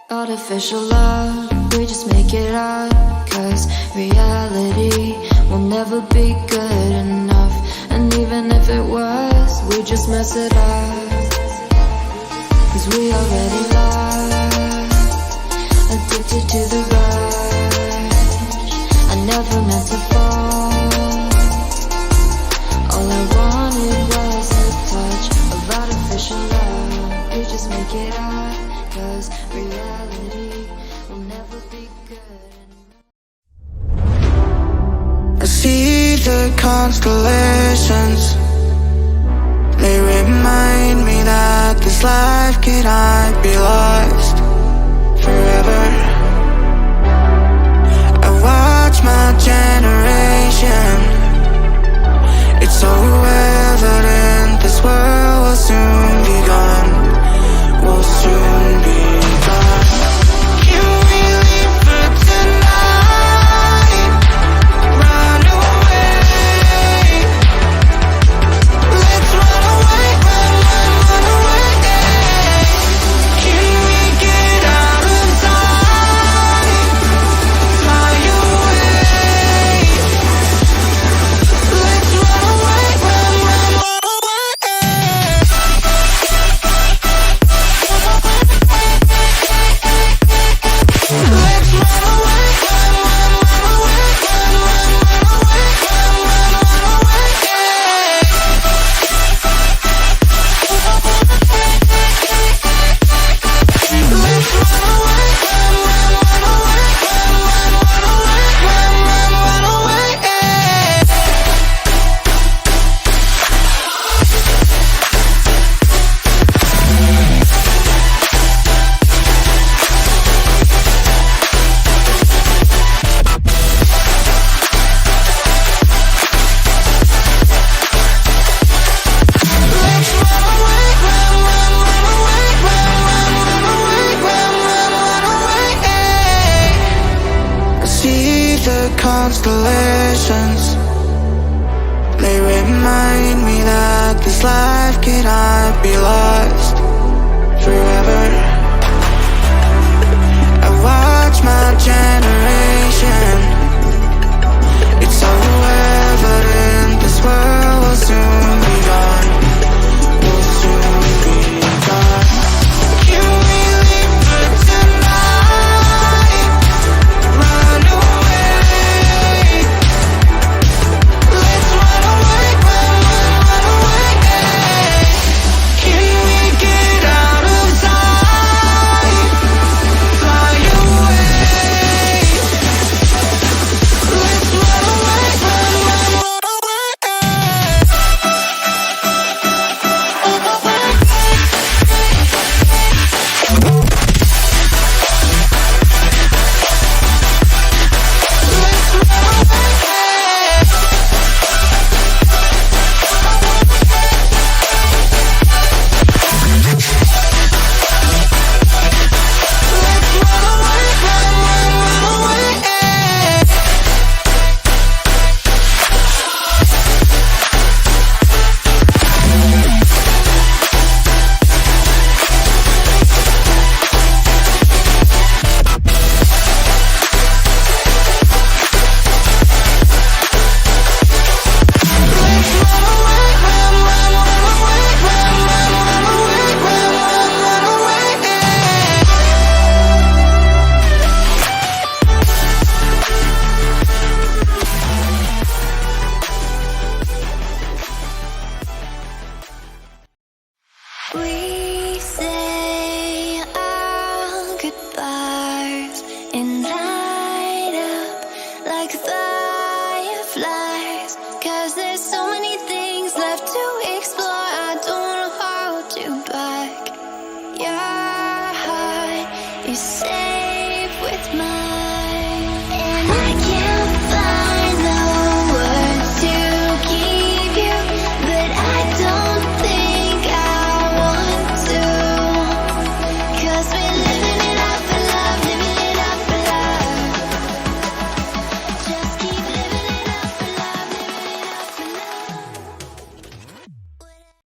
Artificial love, we just make it up, 'cause reality will never be good enough. And even if it was, we just mess it up, 'cause we already lost, addicted to the rush. I never meant to fall, all I wanted was a touch of artificial love. We just make it up, 'cause reality will never be good enough. I see the constellations, they remind me that this life cannot be lost forever. I watch my generation, it's so evident this world will soon be gone, will soon be gone. Can we leave for tonight? Run away. Let's run away, run away. Can we get out of sight? Fly away. Let's run away, run away. Constellations, they remind me that this life cannot be lost forever. I watch my generation, it's so evident this world will soon be gone, will soon be gone. Can we leave for tonight? Run away. Let's run away, run away. Can we get out of sight? Fly away. Let's run away, run away. We say our goodbyes and light up like fireflies, 'cause there's so many things left to explore. I don't wanna hold you back. Your heart is safe with mine.